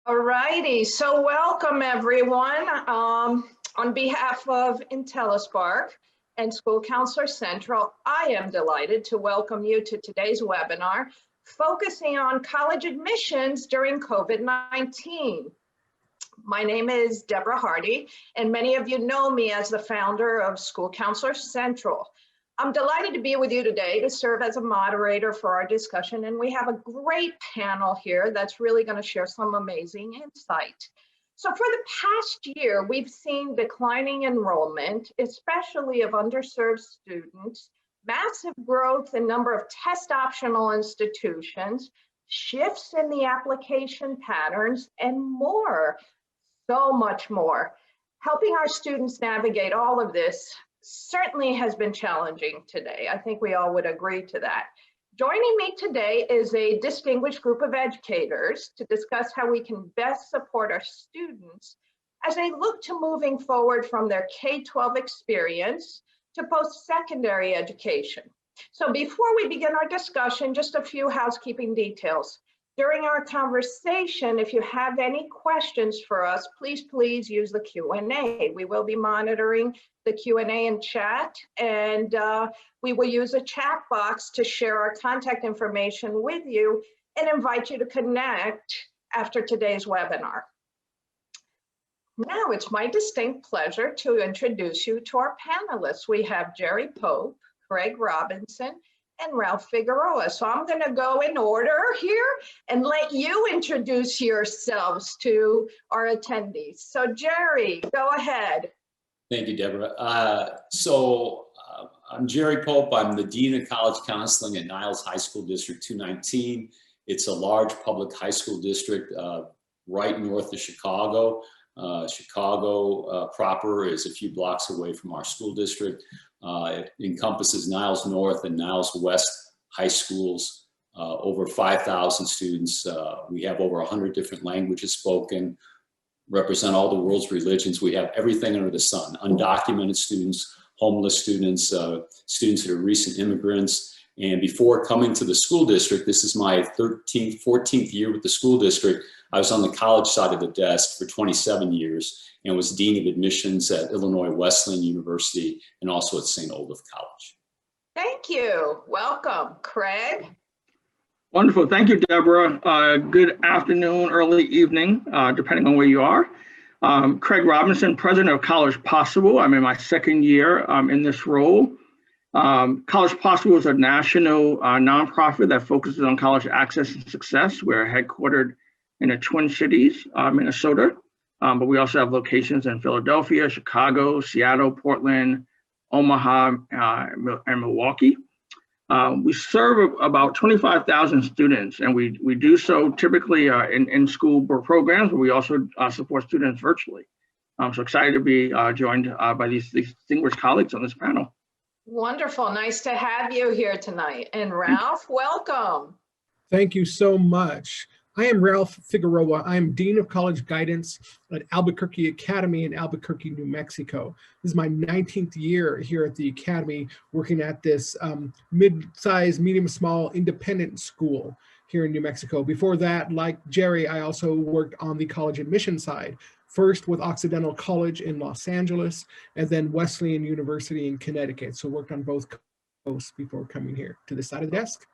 All righty, so welcome everyone. On behalf of IntelliSpark and School Counselor Central, I am delighted to welcome you to today's webinar, focusing on college admissions during COVID-19. My name is Deborah Hardy, and many of you know me as the founder of School Counselor Central. I'm delighted to be with you today to serve as a moderator for our discussion, and we have a great panel here that's really going to share some amazing insight. So for the past year, we've seen declining enrollment, especially of underserved students, massive growth in number of test optional institutions, shifts in the application patterns, and more, so much more. Helping our students navigate all of this certainly has been challenging today. I think we all would agree to that. Joining me today is a distinguished group of educators to discuss how we can best support our students as they look to moving forward from their K-12 experience to post-secondary education. So before we begin our discussion, just a few housekeeping details. During our conversation, if you have any questions for us, please use the Q&A. We will be monitoring the Q&A and chat, and we will use a chat box to share our contact information with you and invite you to connect after today's webinar. Now it's my distinct pleasure to introduce you to our panelists. We have Jerry Pope, Craig Robinson, and Ralph Figueroa. So I'm going to go in order here and let you introduce yourselves to our attendees. So Jerry, go ahead. Thank you, Deborah. I'm Jerry Pope. I'm the Dean of College Counseling at Niles High School District 219. It's a large public high school district right north of Chicago. Chicago proper is a few blocks away from our school district. It encompasses Niles North and Niles West high schools, over 5,000 students. We have over 100 different languages spoken, represent all the world's religions. We have everything under the sun: undocumented students, homeless students, students that are recent immigrants. And before coming to the school district, this is my 13th, 14th year with the school district. I was on the college side of the desk for 27 years and was Dean of Admissions at Illinois Wesleyan University and also at St. Olaf College. Thank you. Welcome. Craig? Wonderful. Thank you, Deborah. Good afternoon, early evening, depending on where you are. Craig Robinson, President of College Possible. I'm in my second year in this role. College Possible is a national nonprofit that focuses on college access and success. We're headquartered in the Twin Cities, Minnesota, but we also have locations in Philadelphia, Chicago, Seattle, Portland, Omaha, and Milwaukee. We serve about 25,000 students, and we do so typically in school programs, but we also support students virtually. I'm so excited to be joined by these distinguished colleagues on this panel. Wonderful. Nice to have you here tonight. And Ralph, welcome. Thank you so much. I am Ralph Figueroa. I am Dean of College Guidance at Albuquerque Academy in Albuquerque, New Mexico. This is my 19th year here at the Academy, working at this mid-sized, medium-small independent school here in New Mexico. Before that, like Jerry, I also worked on the college admission side, first with Occidental College in Los Angeles, and then Wesleyan University in Connecticut. So worked on both coasts before coming here to this side of the desk.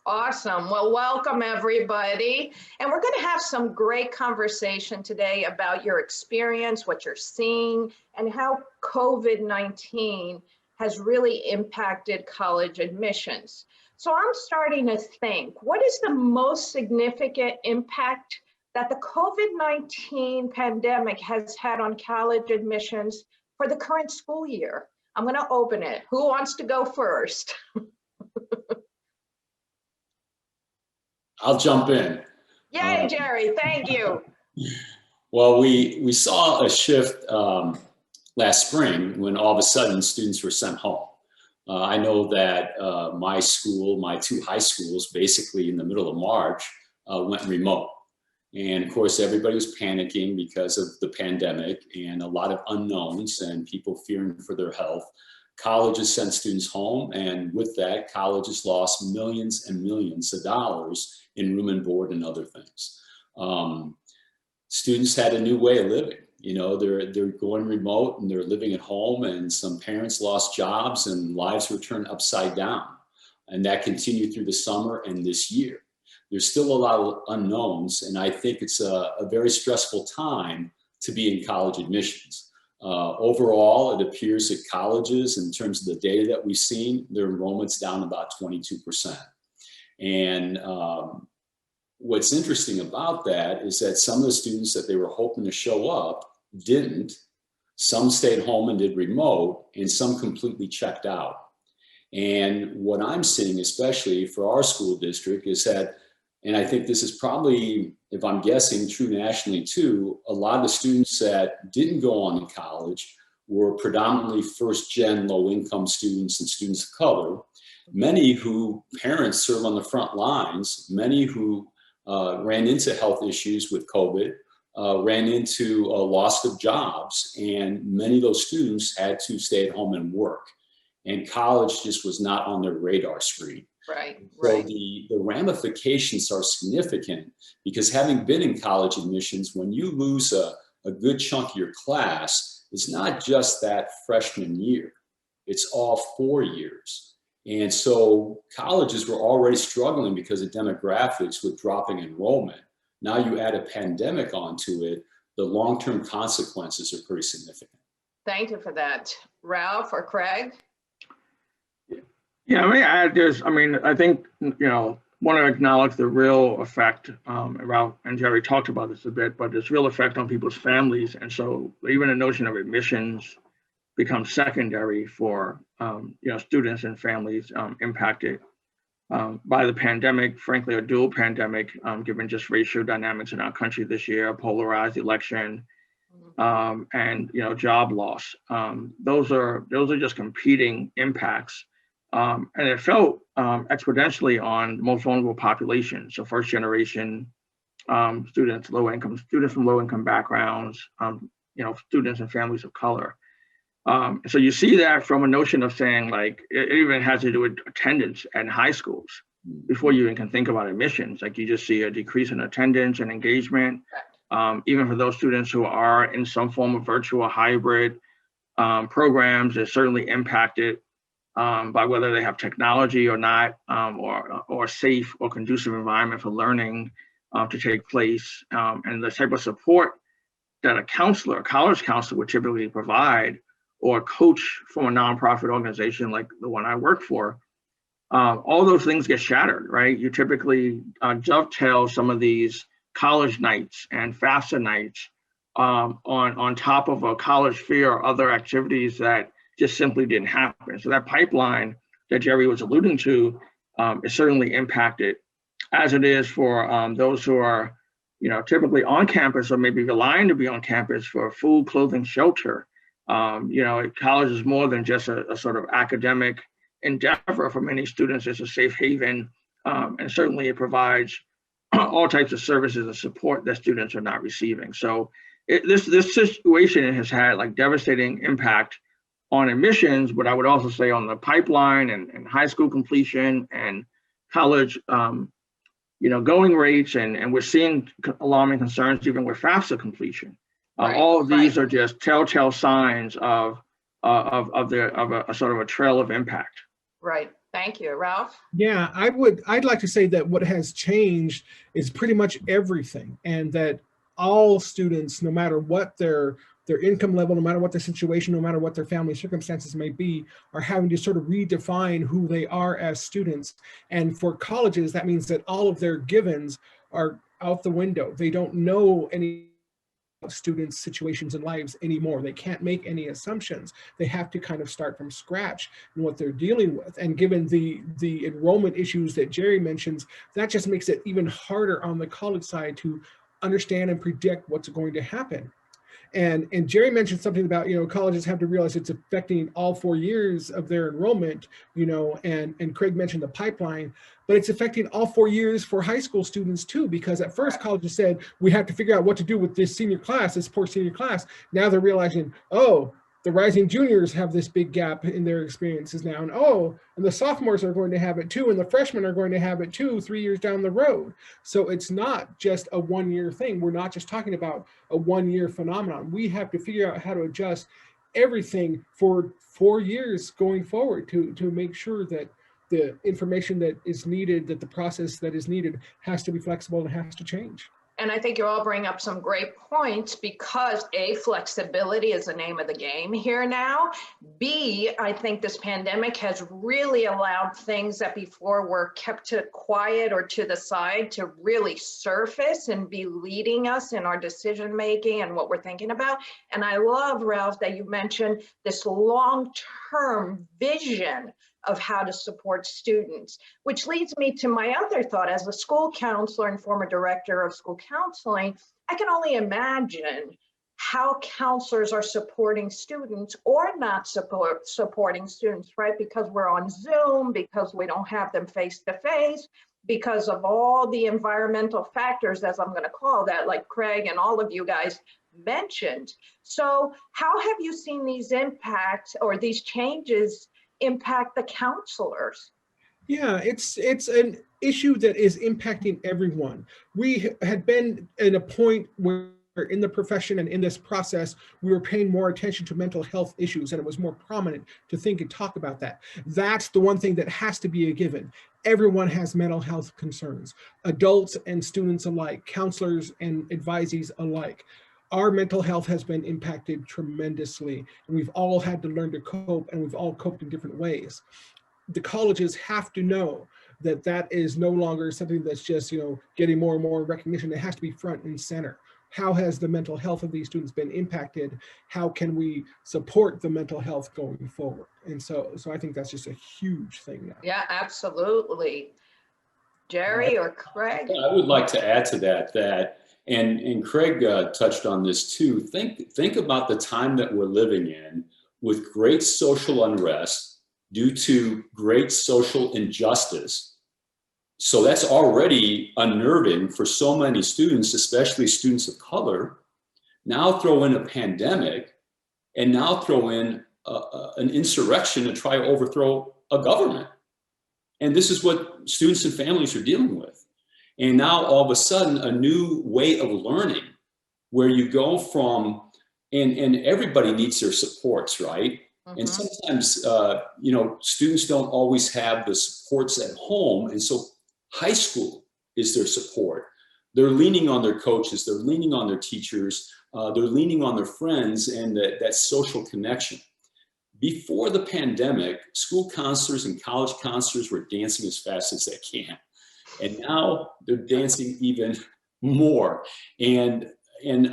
Awesome. Well, welcome everybody. And we're going to have some great conversation today about your experience, what you're seeing, and how COVID-19 has really impacted college admissions. So I'm starting to think, what is the most significant impact that the COVID-19 pandemic has had on college admissions for the current school year? I'm going to open it. Who wants to go first? I'll jump in. Yay, Jerry, thank you. Well, we saw a shift last spring when all of a sudden students were sent home. I know that my school, my two high schools, basically in the middle of March, went remote. And of course, everybody was panicking because of the pandemic and a lot of unknowns and people fearing for their health. Colleges sent students home, and with that, colleges lost millions and millions of dollars in room and board and other things. students had a new way of living. You know, they're going remote and they're living at home, and some parents lost jobs and lives were turned upside down. And that continued through the summer and this year. There's still a lot of unknowns, and I think it's a very stressful time to be in college admissions. Overall, it appears that colleges, in terms of the data that we've seen, their enrollment's down about 22%. And what's interesting about that is that some of the students that they were hoping to show up didn't. Some stayed home and did remote, and some completely checked out. And what I'm seeing, especially for our school district, is that, and I think this is probably, if I'm guessing, true nationally too, a lot of the students that didn't go on to college were predominantly first-gen low-income students and students of color, many who parents serve on the front lines, many who ran into health issues with COVID, ran into a loss of jobs, and many of those students had to stay at home and work. And college just was not on their radar screen. Right, So right. the ramifications are significant, because having been in college admissions, when you lose a good chunk of your class, it's not just that freshman year, it's all 4 years. And so colleges were already struggling because of demographics with dropping enrollment. Now you add a pandemic onto it, the long-term consequences are pretty significant. Thank you for that. Ralph or Craig? Yeah, I think, want to acknowledge the real effect, Ralph and Jerry talked about this a bit, but this real effect on people's families. And so even the notion of admissions becomes secondary for, students and families impacted by the pandemic, frankly, a dual pandemic, given just racial dynamics in our country this year, a polarized election, and, job loss. Those are just competing impacts. And it felt exponentially on the most vulnerable population. So first generation students, students from low income backgrounds, students and families of color. So you see that from a notion of saying, like, it even has to do with attendance at high schools before you even can think about admissions. Like, you just see a decrease in attendance and engagement, even for those students who are in some form of virtual hybrid programs. They're certainly impacted by whether they have technology or not, or safe or conducive environment for learning to take place, and the type of support that a college counselor would typically provide, or a coach from a nonprofit organization like the one I work for. All those things get shattered, right? You typically dovetail some of these college nights and FAFSA nights on top of a college fair or other activities that just simply didn't happen. So that pipeline that Jerry was alluding to is certainly impacted, as it is for those who are, typically on campus or maybe relying to be on campus for food, clothing, shelter. College is more than just a sort of academic endeavor. For many students, it's a safe haven, and certainly it provides all types of services and support that students are not receiving. So this situation has had like devastating impact on admissions, but I would also say on the pipeline and high school completion and college, going rates, and we're seeing alarming concerns even with FAFSA completion. All of these are just telltale signs of a sort of a trail of impact. Right. Thank you, Ralph. Yeah, I'd like to say that what has changed is pretty much everything, and that all students, no matter what their income level, no matter what their situation, no matter what their family circumstances may be, are having to sort of redefine who they are as students. And for colleges, that means that all of their givens are out the window. They don't know any students' situations and lives anymore. They can't make any assumptions. They have to kind of start from scratch in what they're dealing with. And given the enrollment issues that Jerry mentions, that just makes it even harder on the college side to understand and predict what's going to happen. And Jerry mentioned something about, colleges have to realize it's affecting all 4 years of their enrollment, and Craig mentioned the pipeline, but it's affecting all 4 years for high school students too, because at first colleges said, we have to figure out what to do with this senior class, this poor senior class. Now they're realizing, oh, the rising juniors have this big gap in their experiences now, and the sophomores are going to have it too, and the freshmen are going to have it too 3 years down the road. So it's not just a 1 year thing. We're not just talking about a 1 year phenomenon. We have to figure out how to adjust everything for 4 years going forward to make sure that the information that is needed, that the process that is needed has to be flexible and has to change. And I think you all bring up some great points because A, flexibility is the name of the game here now. B, I think this pandemic has really allowed things that before were kept to quiet or to the side to really surface and be leading us in our decision making and what we're thinking about. And I love, Ralph, that you mentioned this long-term vision of how to support students, which leads me to my other thought. As a school counselor and former director of school counseling, I can only imagine how counselors are supporting students or not supporting students, right? Because we're on Zoom, because we don't have them face to face, because of all the environmental factors, as I'm gonna call that, like Craig and all of you guys mentioned. So how have you seen these impacts or these changes impact the counselors? Yeah, it's an issue that is impacting everyone. We had been at a point where in the profession and in this process, we were paying more attention to mental health issues, and it was more prominent to think and talk about that. That's the one thing that has to be a given. Everyone has mental health concerns, adults and students alike, counselors and advisees alike. Our mental health has been impacted tremendously, and we've all had to learn to cope, and we've all coped in different ways. The colleges have to know that that is no longer something that's just, getting more and more recognition. It has to be front and center. How has the mental health of these students been impacted? How can we support the mental health going forward? And so I think that's just a huge thing now. Yeah, absolutely. Jerry or Craig? I would like to add to that, and Craig touched on this too. Think about the time that we're living in with great social unrest due to great social injustice. So that's already unnerving for so many students, especially students of color. Now throw in a pandemic, and now throw in an insurrection to try to overthrow a government. And this is what students and families are dealing with. And now all of a sudden, a new way of learning where you go from, and everybody needs their supports, right? Mm-hmm. And sometimes, students don't always have the supports at home. And so high school is their support. They're leaning on their coaches, they're leaning on their teachers, they're leaning on their friends and that social connection. Before the pandemic, school counselors and college counselors were dancing as fast as they can. And now they're dancing even more. And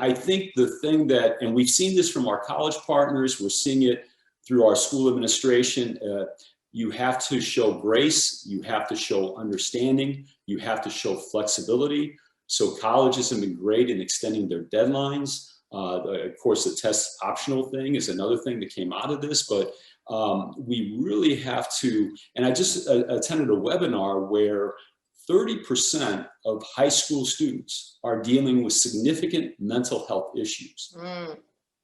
I think the thing that, and we've seen this from our college partners, we're seeing it through our school administration, you have to show grace, you have to show understanding, you have to show flexibility. So colleges have been great in extending their deadlines. Of course, the test optional thing is another thing that came out of this, but we really have to, and I just attended a webinar where 30% of high school students are dealing with significant mental health issues.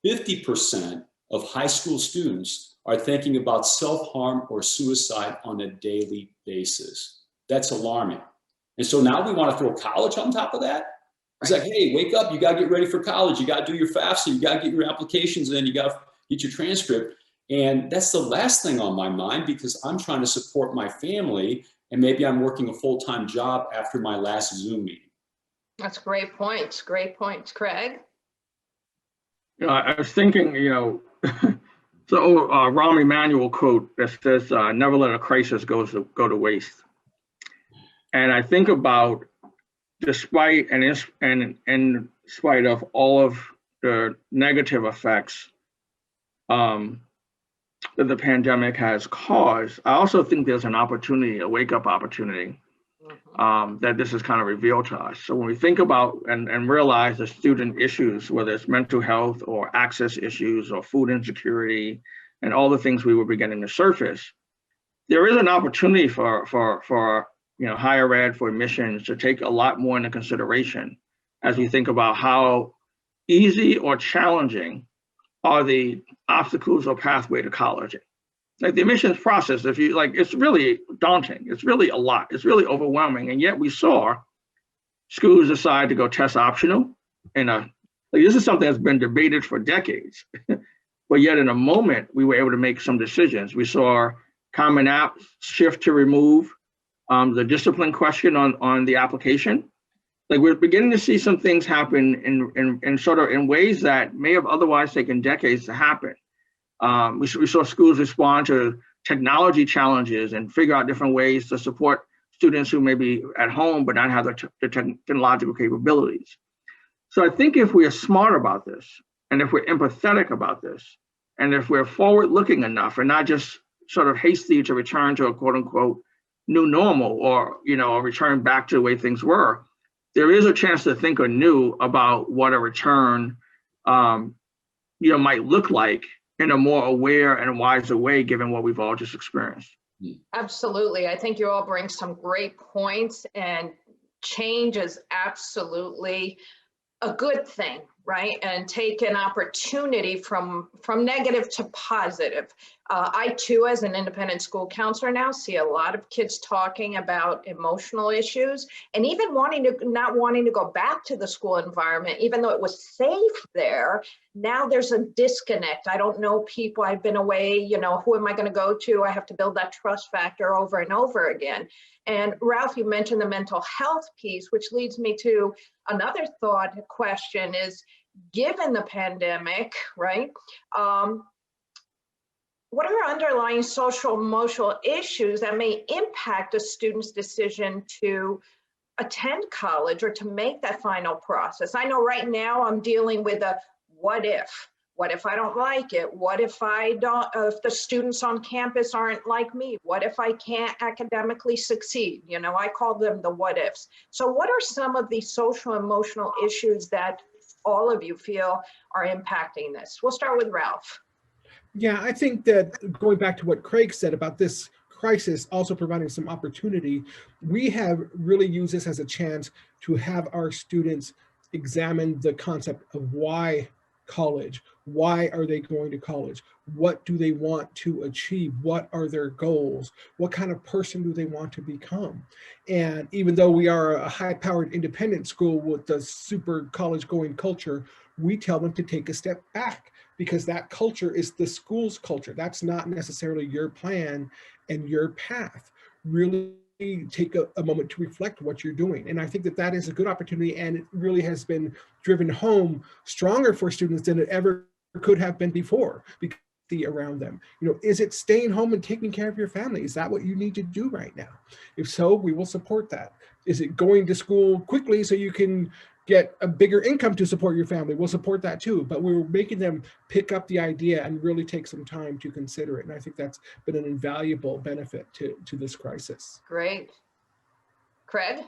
50% of high school students are thinking about self-harm or suicide on a daily basis. That's alarming. And so now we want to throw college on top of that. It's like, hey, wake up, you got to get ready for college. You got to do your FAFSA, you got to get your applications in, you got to get your transcript. And that's the last thing on my mind because I'm trying to support my family and maybe I'm working a full-time job after my last Zoom meeting. That's great points, Craig? I was thinking, so Rahm Emanuel quote that says, never let a crisis go to waste. And I think about, despite and in spite of all of the negative effects that the pandemic has caused, I also think there's an opportunity, a wake-up opportunity that this has kind of revealed to us. So when we think about and realize the student issues, whether it's mental health or access issues or food insecurity and all the things we were beginning to surface, there is an opportunity for higher ed, for admissions to take a lot more into consideration as we think about how easy or challenging are the obstacles or pathway to college. Like the admissions process, if you like, it's really daunting. It's really a lot. It's really overwhelming. And yet we saw schools decide to go test optional. And like, this is something that's been debated for decades. But yet in a moment, we were able to make some decisions. We saw Common App shift to remove the discipline question on the application. Like we're beginning to see some things happen in sort of in ways that may have otherwise taken decades to happen. We saw schools respond to technology challenges and figure out different ways to support students who may be at home but not have the technological capabilities. So I think if we are smart about this, and if we're empathetic about this, and if we're forward-looking enough and not just sort of hasty to return to a quote-unquote new normal or a return back to the way things were, there is a chance to think anew about what a return might look like in a more aware and wiser way, given what we've all just experienced. Absolutely. I think you all bring some great points, and change is absolutely a good thing, right? And take an opportunity from negative to positive. I too, as an independent school counselor now, see a lot of kids talking about emotional issues and even not wanting to go back to the school environment, even though it was safe there. Now there's a disconnect. I don't know people. I've been away, who am I going to go to? I have to build that trust factor over and over again. And Ralph, you mentioned the mental health piece, which leads me to another thought question is, given the pandemic, right? What are underlying social emotional issues that may impact a student's decision to attend college or to make that final process? I know right now I'm dealing with a what if. What if I don't like it? What if if the students on campus aren't like me? What if I can't academically succeed? I call them the what ifs. So what are some of the social emotional issues that all of you feel are impacting this? We'll start with Ralph. Yeah, I think that going back to what Craig said about this crisis also providing some opportunity, we have really used this as a chance to have our students examine the concept of why college. Why are they going to college? What do they want to achieve? What are their goals? What kind of person do they want to become? And even though we are a high-powered independent school with the super college-going culture, we tell them to take a step back, because that culture is the school's culture. That's not necessarily your plan and your path. Really take a moment to reflect what you're doing. And I think that is a good opportunity, and it really has been driven home stronger for students than it ever could have been before, because around them. Is it staying home and taking care of your family? Is that what you need to do right now? If so, we will support that. Is it going to school quickly so you can get a bigger income to support your family? We'll support that too, but we're making them pick up the idea and really take some time to consider it. And I think that's been an invaluable benefit to this crisis. Great. Craig?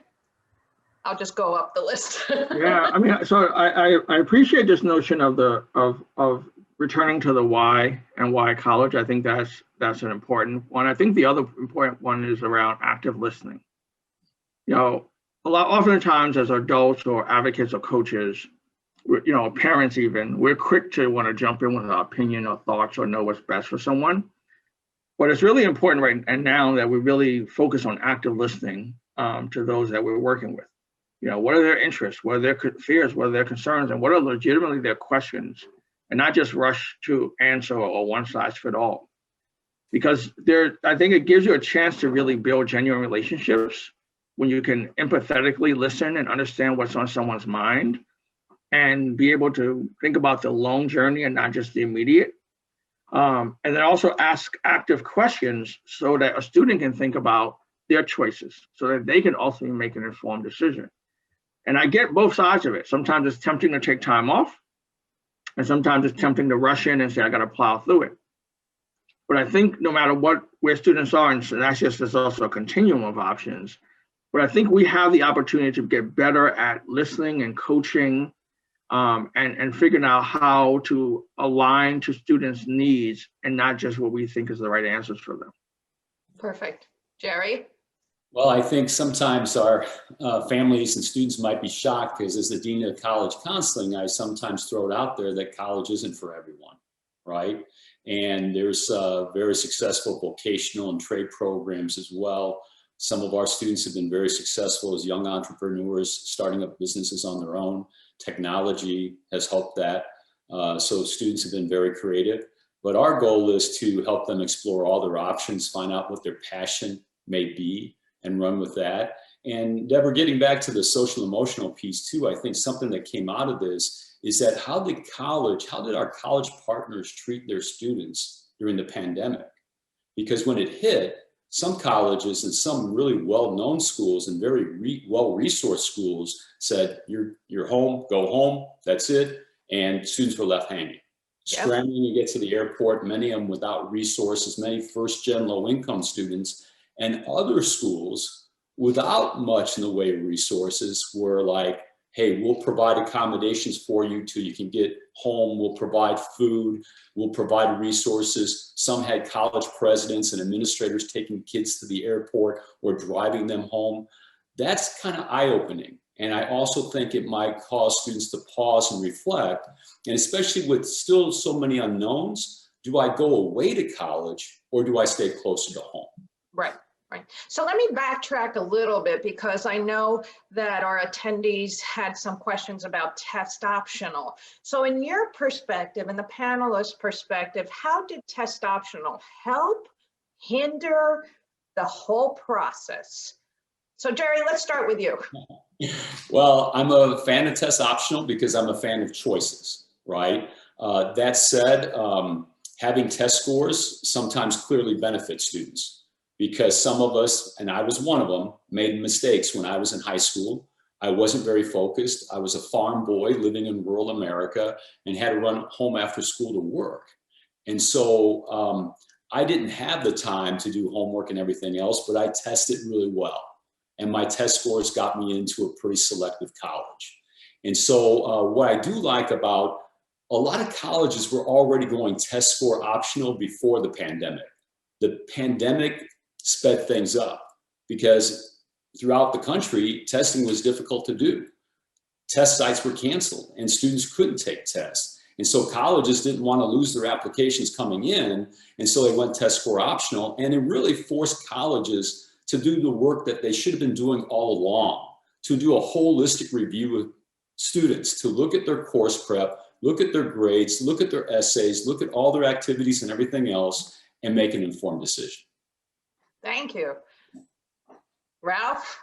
I'll just go up the list. Yeah, I mean, so I appreciate this notion of returning to the why and why college. I think that's an important one. I think the other important one is around active listening. Oftentimes as adults or advocates or coaches, parents even, we're quick to want to jump in with our opinion or thoughts or know what's best for someone. But it's really important right now that we really focus on active listening to those that we're working with. What are their interests? What are their fears? What are their concerns? And what are legitimately their questions? And not just rush to answer or one size fit all. Because I think it gives you a chance to really build genuine relationships when you can empathetically listen and understand what's on someone's mind and be able to think about the long journey and not just the immediate. And then also ask active questions so that a student can think about their choices so that they can ultimately make an informed decision. And I get both sides of it. Sometimes it's tempting to take time off, and sometimes it's tempting to rush in and say, I got to plow through it. But I think no matter where students are, and so there's also a continuum of options, but I think we have the opportunity to get better at listening and coaching and figuring out how to align to students' needs and not just what we think is the right answers for them. Perfect. Jerry? Well, I think sometimes our families and students might be shocked because as the Dean of College Counseling, I sometimes throw it out there that college isn't for everyone. right? And there's very successful vocational and trade programs as well. Some of our students have been very successful as young entrepreneurs, starting up businesses on their own. Technology has helped that. So students have been very creative. But our goal is to help them explore all their options, find out what their passion may be, and run with that. And Deborah, getting back to the social emotional piece too, I think something that came out of this is that how did our college partners treat their students during the pandemic? Because when it hit, some colleges and some really well-known schools and very well-resourced schools said, you're home, go home, that's it. And students were left hanging, scrambling to get to the airport, many of them without resources, many first-gen low-income students, and other schools without much in the way of resources were like, hey, we'll provide accommodations for you till you can get home. We'll provide food. We'll provide resources. Some had college presidents and administrators taking kids to the airport or driving them home. That's kind of eye-opening. And I also think it might cause students to pause and reflect. And especially with still so many unknowns, do I go away to college or do I stay closer to home? Right. Right. So let me backtrack a little bit because I know that our attendees had some questions about test optional. So in your perspective, in the panelist perspective, how did test optional help, hinder the whole process? So Jerry, let's start with you. Well, I'm a fan of test optional because I'm a fan of choices, right? That said, having test scores sometimes clearly benefits students. Because some of us, and I was one of them, made mistakes when I was in high school. I wasn't very focused. I was a farm boy living in rural America and had to run home after school to work. And so I didn't have the time to do homework and everything else, but I tested really well. And my test scores got me into a pretty selective college. And so what I do like about a lot of colleges were already going test score optional before the pandemic. The pandemic sped things up because throughout the country, testing was difficult to do. Test sites were canceled and students couldn't take tests. And so colleges didn't want to lose their applications coming in. And so they went test score optional, and it really forced colleges to do the work that they should have been doing all along, to do a holistic review of students, to look at their course prep, look at their grades, look at their essays, look at all their activities and everything else, and make an informed decision. Thank you. Ralph?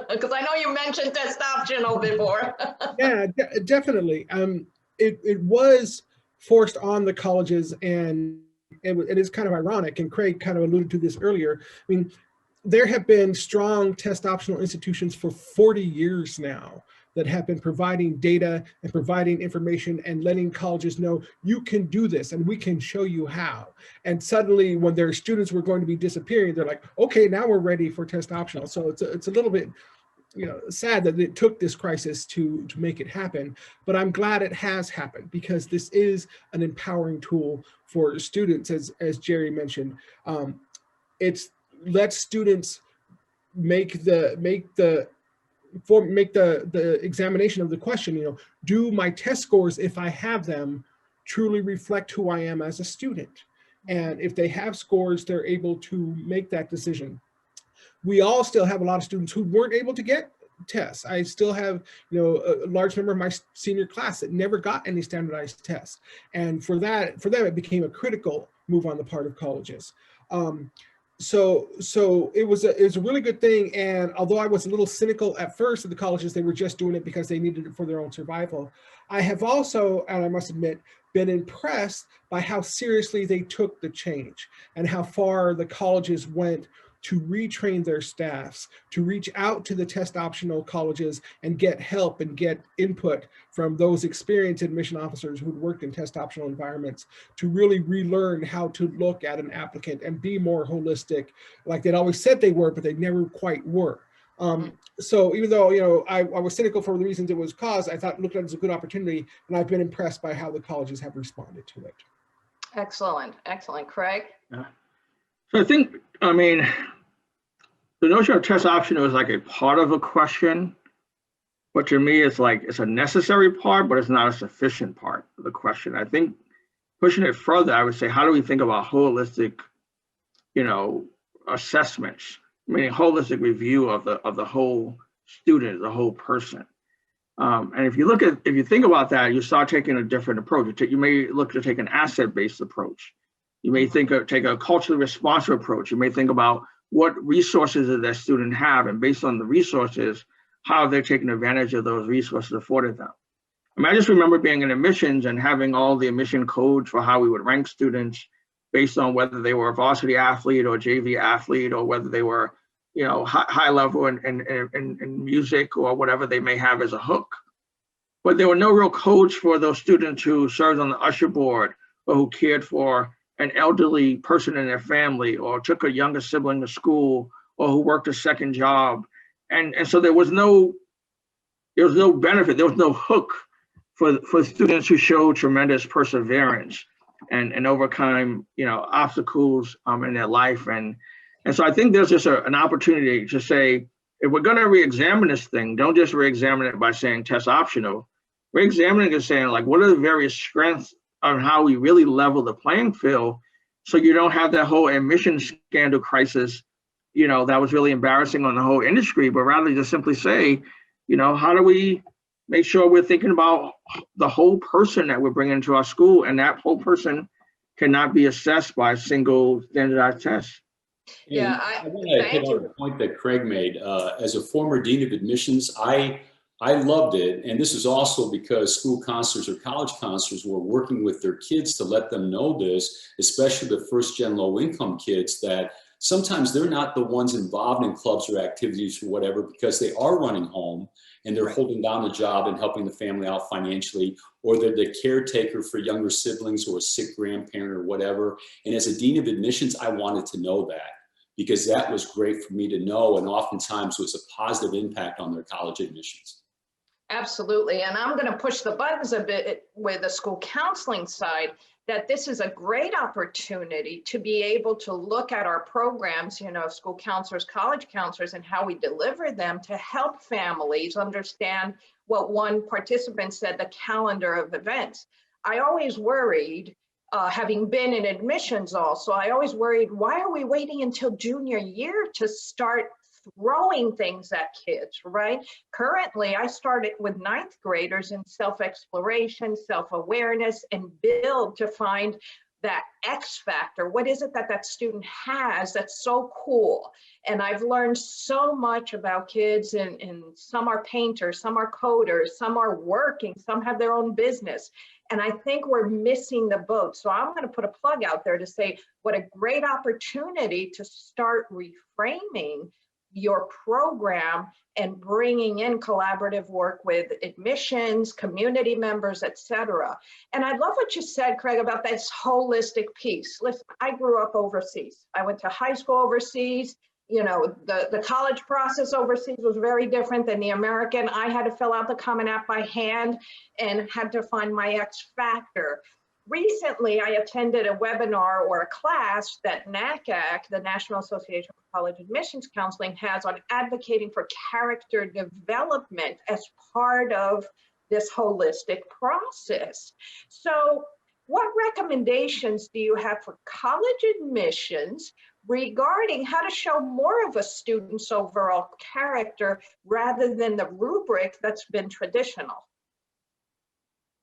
Because I know you mentioned test optional before. Yeah, definitely. It was forced on the colleges, and it is kind of ironic, and Craig kind of alluded to this earlier. I mean, there have been strong test optional institutions for 40 years now that have been providing data and providing information and letting colleges know you can do this and we can show you how. And suddenly when their students were going to be disappearing, they're like, okay, now we're ready for test optional. So it's a little bit, sad that it took this crisis to make it happen, but I'm glad it has happened because this is an empowering tool for students, as Jerry mentioned. It's let students make the examination of the question, do my test scores, if I have them, truly reflect who I am as a student? And if they have scores, they're able to make that decision. We all still have a lot of students who weren't able to get tests. I still have, a large number of my senior class that never got any standardized tests. And for them, it became a critical move on the part of colleges. So it was a really good thing. And although I was a little cynical at first of the colleges, they were just doing it because they needed it for their own survival. I have also, and I must admit, been impressed by how seriously they took the change and how far the colleges went to retrain their staffs, to reach out to the test optional colleges and get help and get input from those experienced admission officers who'd worked in test optional environments to really relearn how to look at an applicant and be more holistic, like they'd always said they were, but they never quite were. So even though, I was cynical for the reasons it was caused, I looked at it as a good opportunity, and I've been impressed by how the colleges have responded to it. Excellent, excellent. Craig? Yeah. So I think, the notion of test optional is like a part of a question, but to me, it's like, it's a necessary part, but it's not a sufficient part of the question. I think pushing it further, I would say, how do we think about holistic, assessments, meaning holistic review of the whole student, the whole person. And if you think about that, you start taking a different approach. You may look to take an asset-based approach. You may take a culturally responsive approach. You may think about what resources does that student have, and based on the resources, how they're taking advantage of those resources afforded them. I mean, I just remember being in admissions and having all the admission codes for how we would rank students based on whether they were a varsity athlete or JV athlete, or whether they were, high level in music or whatever they may have as a hook. But there were no real codes for those students who served on the usher board, or who cared for an elderly person in their family, or took a younger sibling to school, or who worked a second job. And so there was no benefit, there was no hook for students who showed tremendous perseverance and overcome, obstacles in their life. And so I think there's just an opportunity to say, if we're going to re-examine this thing, don't just re-examine it by saying test optional. Re-examining it and saying, like, what are the various strengths on how we really level the playing field, so you don't have that whole admission scandal crisis, that was really embarrassing on the whole industry, but rather just simply say, how do we make sure we're thinking about the whole person that we're bringing to our school, and that whole person cannot be assessed by a single standardized test. Yeah, I want to hit on a point that Craig made. As a former dean of admissions, I loved it. And this is also because school counselors or college counselors were working with their kids to let them know this, especially the first-gen low-income kids, that sometimes they're not the ones involved in clubs or activities or whatever, because they are running home and they're holding down the job and helping the family out financially, or they're the caretaker for younger siblings or a sick grandparent or whatever. And as a dean of admissions, I wanted to know that, because that was great for me to know, and oftentimes was a positive impact on their college admissions. Absolutely. And I'm going to push the buttons a bit with the school counseling side, that this is a great opportunity to be able to look at our programs, school counselors, college counselors, and how we deliver them to help families understand what one participant said, the calendar of events. I always worried, having been in admissions also, I always worried, why are we waiting until junior year to start throwing things at kids, right? Currently, I started with 9th graders in self-exploration, self-awareness, and build to find that X factor. What is it that that student has that's so cool? And I've learned so much about kids, and some are painters, some are coders, some are working, some have their own business. And I think we're missing the boat. So I'm going to put a plug out there to say, what a great opportunity to start reframing your program and bringing in collaborative work with admissions, community members, et cetera. And I love what you said, Craig, about this holistic piece. Listen, I grew up overseas. I went to high school overseas. The college process overseas was very different than the American. I had to fill out the Common App by hand and had to find my X factor. Recently, I attended a webinar or a class that NACAC, the National Association for College Admissions Counseling, has on advocating for character development as part of this holistic process. So what recommendations do you have for college admissions regarding how to show more of a student's overall character rather than the rubric that's been traditional?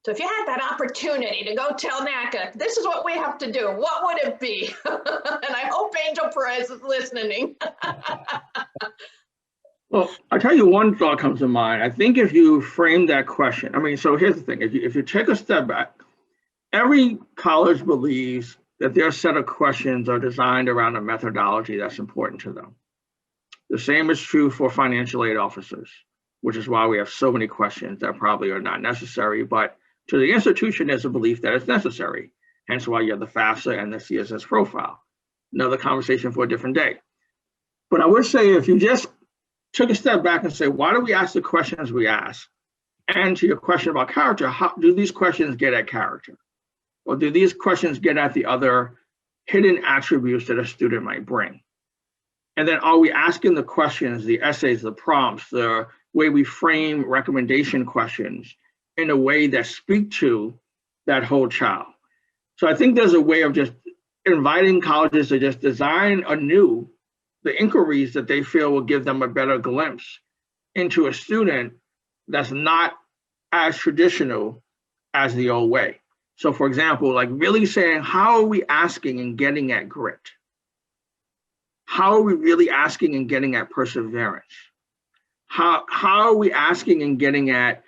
So if you had that opportunity to go tell NACA, this is what we have to do, what would it be? And I hope Angel Perez is listening. Well, I'll tell you one thought comes to mind. I think if you frame that question, so here's the thing. If you take a step back, every college believes that their set of questions are designed around a methodology that's important to them. The same is true for financial aid officers, which is why we have so many questions that probably are not necessary, but to the institution, there's a belief that it's necessary. Hence why you have the FAFSA and the CSS profile. Another conversation for a different day. But I would say, if you just took a step back and say, why do we ask the questions we ask? And to your question about character, how do these questions get at character? Or do these questions get at the other hidden attributes that a student might bring? And then are we asking the questions, the essays, the prompts, the way we frame recommendation questions in a way that speak to that whole child? So I think there's a way of just inviting colleges to just design anew the inquiries that they feel will give them a better glimpse into a student that's not as traditional as the old way. So for example, like really saying, how are we asking and getting at grit? How are we really asking and getting at perseverance? How are we asking and getting at,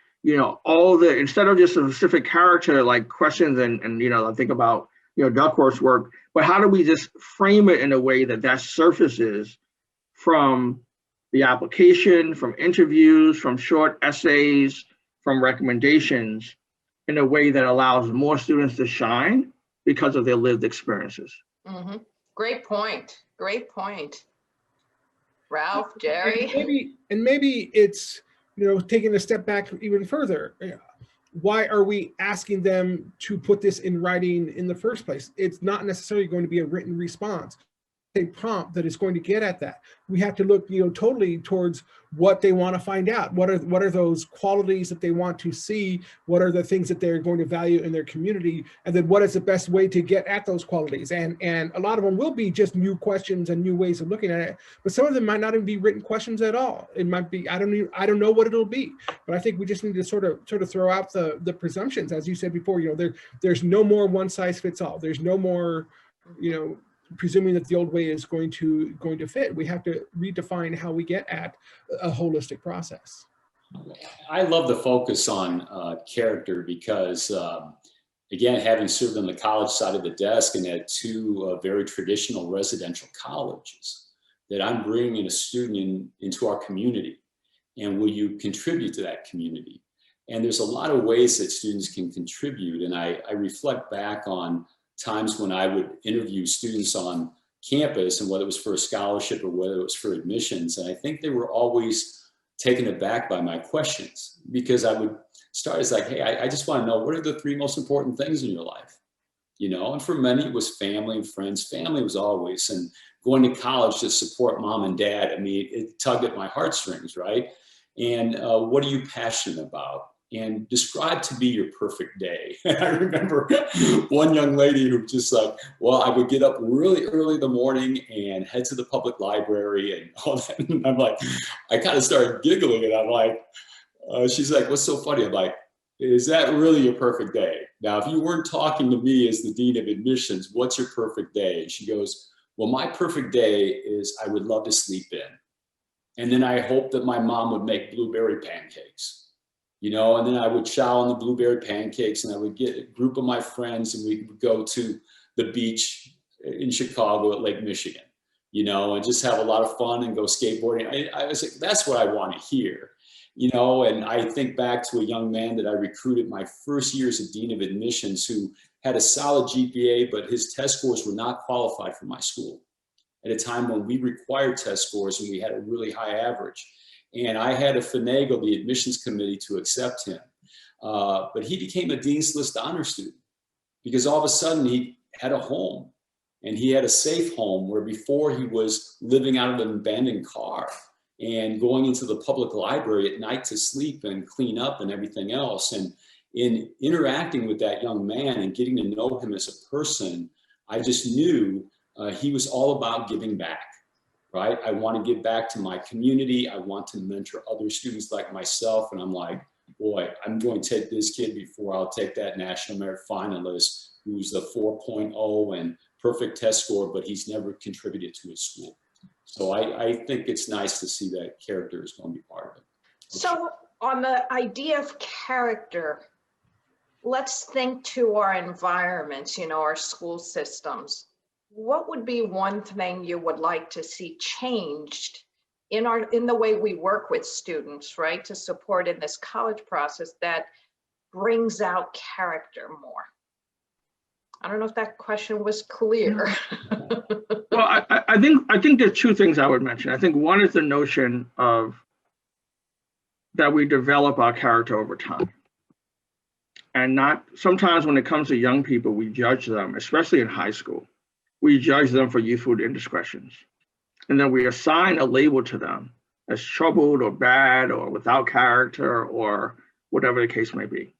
all the, instead of just a specific character like questions and I think about, Duckworth's work, but how do we just frame it in a way that surfaces from the application, from interviews, from short essays, from recommendations in a way that allows more students to shine because of their lived experiences. Mm-hmm. Great point. Great point. Ralph, Jerry? And maybe it's, taking a step back even further. Why are we asking them to put this in writing in the first place? It's not necessarily going to be a written response, a prompt that is going to get at that. We have to look, totally towards what they want to find out. What are those qualities that they want to see? What are the things that they're going to value in their community? And then what is the best way to get at those qualities? And a lot of them will be just new questions and new ways of looking at it, but some of them might not even be written questions at all. It might be, I don't know what it'll be, but I think we just need to sort of throw out the presumptions. As you said before, there's no more one size fits all. There's no more, presuming that the old way is going to fit. We have to redefine how we get at a holistic process. I love the focus on character because, again, having served on the college side of the desk and at two very traditional residential colleges, that I'm bringing a student into our community. And will you contribute to that community? And there's a lot of ways that students can contribute. And I reflect back on times when I would interview students on campus, and whether it was for a scholarship or whether it was for admissions. And I think they were always taken aback by my questions, because I would start as like, hey, I just want to know, what are the 3 most important things in your life? And for many it was family and friends. Family was always, and going to college to support mom and dad. I mean, it tugged at my heartstrings, right? And what are you passionate about? And describe to me your perfect day. I remember one young lady who just like, well, I would get up really early in the morning and head to the public library and all that. And I'm like, I kind of started giggling, and I'm like, she's like, what's so funny? I'm like, is that really your perfect day? Now, if you weren't talking to me as the dean of admissions, what's your perfect day? And she goes, well, my perfect day is I would love to sleep in. And then I hope that my mom would make blueberry pancakes. And then I would chow on the blueberry pancakes, and I would get a group of my friends, and we would go to the beach in Chicago at Lake Michigan, and just have a lot of fun and go skateboarding. I was like, that's what I want to hear, and I think back to a young man that I recruited my first year as a dean of admissions who had a solid GPA, but his test scores were not qualified for my school at a time when we required test scores and we had a really high average. And I had to finagle the admissions committee to accept him. But he became a Dean's List honor student because all of a sudden he had a home, and he had a safe home, where before he was living out of an abandoned car and going into the public library at night to sleep and clean up and everything else. And in interacting with that young man and getting to know him as a person, I just knew he was all about giving back. Right? I want to give back to my community. I want to mentor other students like myself. And I'm like, boy, I'm going to take this kid before I'll take that national merit finalist who's the 4.0 and perfect test score, but he's never contributed to his school. So I think it's nice to see that character is going to be part of it. So on the idea of character, let's think to our environments, our school systems. What would be one thing you would like to see changed in the way we work with students, right, to support in this college process that brings out character more? I don't know if that question was clear. Well, I think there's 2 things I would mention. I think one is the notion of that we develop our character over time. And not sometimes when it comes to young people, we judge them, especially in high school. We judge them for youthful indiscretions. And then we assign a label to them as troubled or bad or without character or whatever the case may be.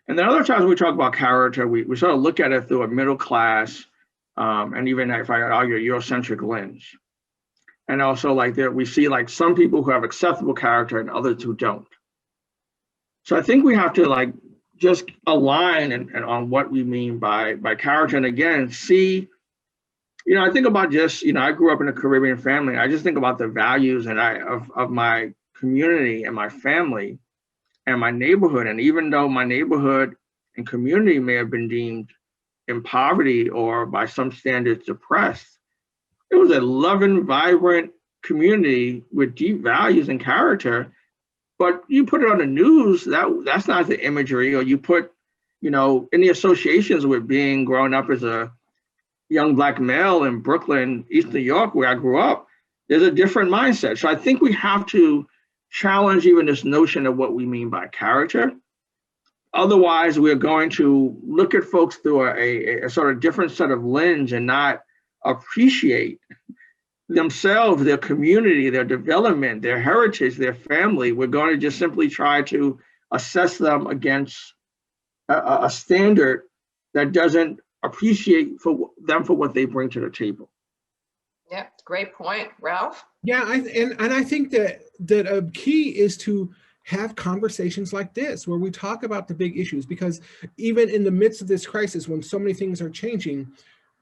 And then other times we talk about character, we sort of look at it through a middle class, and even if I argue, a Eurocentric lens. And also like there, we see like some people who have acceptable character and others who don't. So I think we have to like just align and on what we mean by character. And again, see, I think about just, I grew up in a Caribbean family. I just think about the values and of my community and my family and my neighborhood. And even though my neighborhood and community may have been deemed in poverty or by some standards depressed, it was a loving, vibrant community with deep values and character. But you put it on the news, that's not the imagery, or you put, in the associations with growing up as a young Black male in Brooklyn, East New York, where I grew up, there's a different mindset. So I think we have to challenge even this notion of what we mean by character. Otherwise, we're going to look at folks through a sort of different set of lens and not appreciate themselves, their community, their development, their heritage, their family. We're going to just simply try to assess them against a standard that doesn't appreciate them for what they bring to the table. Yeah, great point. Ralph? Yeah, I think that a key is to have conversations like this where we talk about the big issues, because even in the midst of this crisis, when so many things are changing,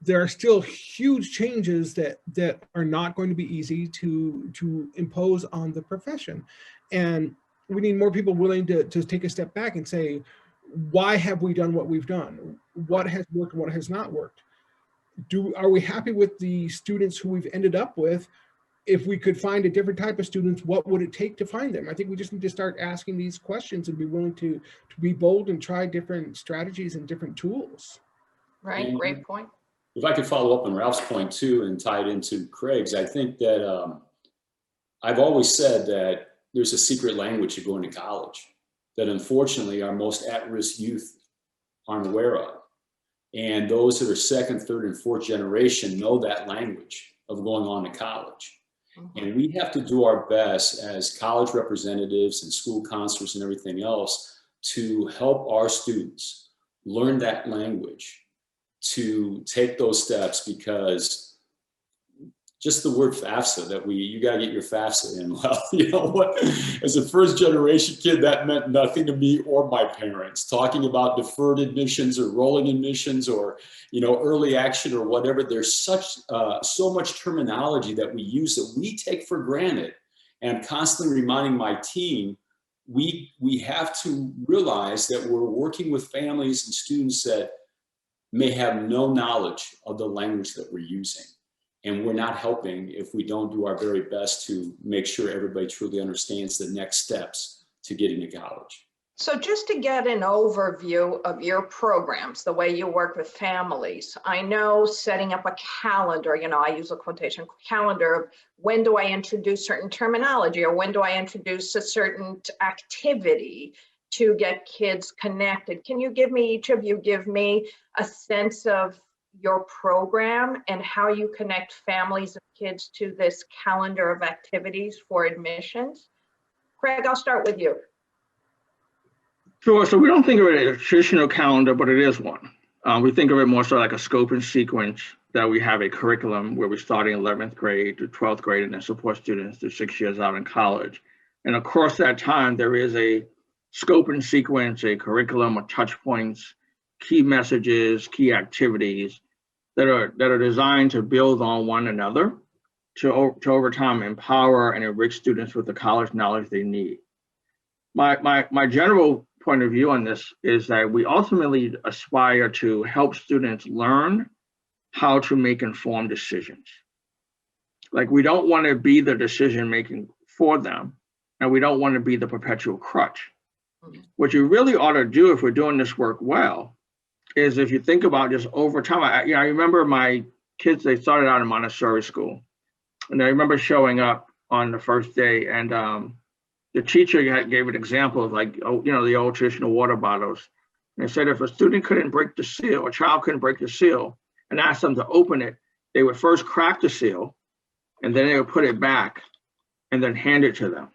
there are still huge changes that are not going to be easy to impose on the profession. And we need more people willing to take a step back and say, why have we done what we've done? What has worked and what has not worked? Are we happy with the students who we've ended up with? If we could find a different type of students, what would it take to find them? I think we just need to start asking these questions and be willing to be bold and try different strategies and different tools. Right, great point. If I could follow up on Ralph's point too and tie it into Craig's, I think that I've always said that there's a secret language to going to college that unfortunately our most at-risk youth aren't aware of. And those that are second, third, and fourth generation know that language of going on to college. Mm-hmm. And we have to do our best as college representatives and school counselors and everything else to help our students learn that language, to take those steps, because just the word FAFSA, that you got to get your FAFSA in. Well, you know what? As a first generation kid, that meant nothing to me or my parents. Talking about deferred admissions or rolling admissions or, early action or whatever. There's so much terminology that we use that we take for granted. And I'm constantly reminding my team, we have to realize that we're working with families and students that may have no knowledge of the language that we're using. And we're not helping if we don't do our very best to make sure everybody truly understands the next steps to getting to college. So just to get an overview of your programs, the way you work with families, I know setting up a calendar, I use a quotation calendar of when do I introduce certain terminology or when do I introduce a certain activity to get kids connected. Can you each of you give me a sense of your program and how you connect families and kids to this calendar of activities for admissions? Craig, I'll start with you. Sure. So we don't think of it as a traditional calendar, but it is one. We think of it more so like a scope and sequence, that we have a curriculum where we start in 11th grade to 12th grade and then support students through 6 years out in college. And across that time, there is a scope and sequence, a curriculum, of touch points, key messages, key activities that are designed to build on one another to over time empower and enrich students with the college knowledge they need. My general point of view on this is that we ultimately aspire to help students learn how to make informed decisions. Like, we don't want to be the decision making for them, and we don't want to be the perpetual crutch. What you really ought to do if we're doing this work well is, if you think about just over time, I remember my kids, they started out in Montessori school, and I remember showing up on the first day, and the teacher gave an example of the old traditional water bottles. And they said if a student couldn't break the seal, a child couldn't break the seal, and asked them to open it, they would first crack the seal, and then they would put it back, and then hand it to them.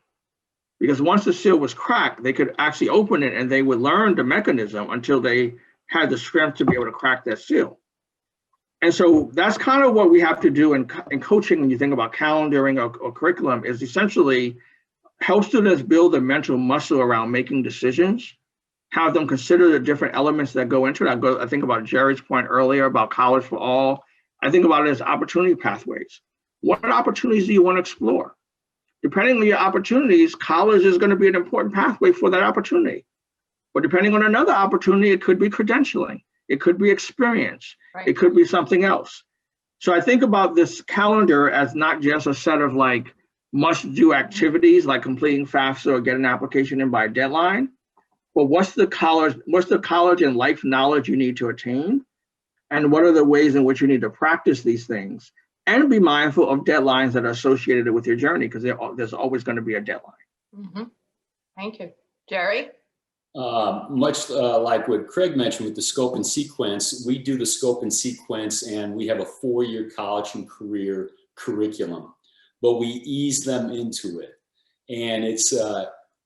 because once the seal was cracked, they could actually open it and they would learn the mechanism until they had the strength to be able to crack that seal. And so that's kind of what we have to do in coaching when you think about calendaring or curriculum, is essentially help students build a mental muscle around making decisions, have them consider the different elements that go into it. I think about Jerry's point earlier about college for all. I think about it as opportunity pathways. What opportunities do you want to explore? Depending on your opportunities, college is going to be an important pathway for that opportunity. But depending on another opportunity, it could be credentialing. It could be experience. Right. It could be something else. So I think about this calendar as not just a set of like must-do activities like completing FAFSA or get an application in by a deadline, but what's the college and life knowledge you need to attain? And what are the ways in which you need to practice these things? And be mindful of deadlines that are associated with your journey, because there's always going to be a deadline. Mm-hmm. Thank you. Jerry? Much like what Craig mentioned with the scope and sequence, we do the scope and sequence, and we have a 4-year college and career curriculum, but we ease them into it. And it's,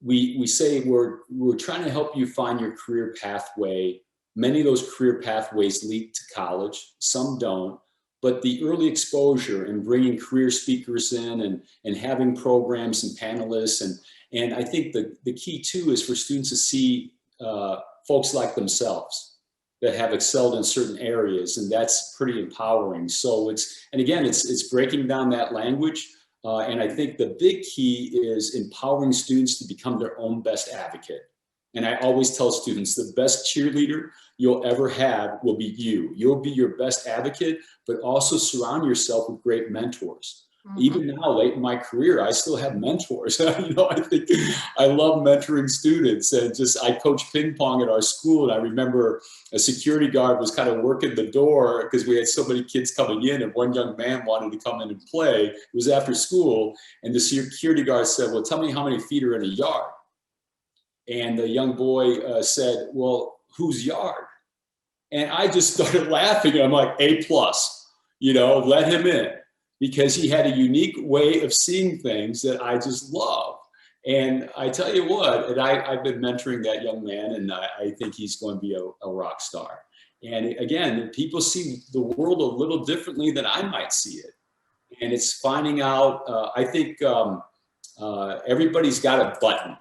we say we're trying to help you find your career pathway. Many of those career pathways lead to college, some don't, but the early exposure and bringing career speakers in and having programs and panelists, and I think the key too is for students to see folks like themselves that have excelled in certain areas, and that's pretty empowering. So it's breaking down that language, and I think the big key is empowering students to become their own best advocate. And I always tell students, the best cheerleader you'll ever have will be you. You'll be your best advocate, but also surround yourself with great mentors. Mm-hmm. Even now, late in my career, I still have mentors. I think I love mentoring students, and I coach ping pong at our school. And I remember a security guard was kind of working the door because we had so many kids coming in, and one young man wanted to come in and play. It was after school, and the security guard said, "Well, tell me how many feet are in a yard." And the young boy said, "Well, whose yard?" And I just started laughing. And I'm like, A+, let him in, because he had a unique way of seeing things that I just love. And I tell you what, and I've been mentoring that young man, and I think he's going to be a rock star. And again, people see the world a little differently than I might see it. And it's finding out, I think everybody's got a button.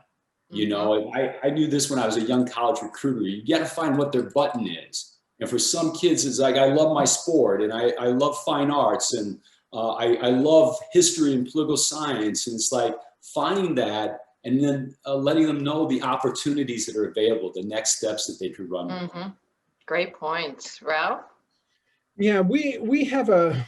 I knew this when I was a young college recruiter. You got to find what their button is. And for some kids, it's like, I love my sport, and I love fine arts, and I love history and political science. And it's like finding that, and then letting them know the opportunities that are available, the next steps that they could run. Mm-hmm. Great points. Ralph? Yeah, we have a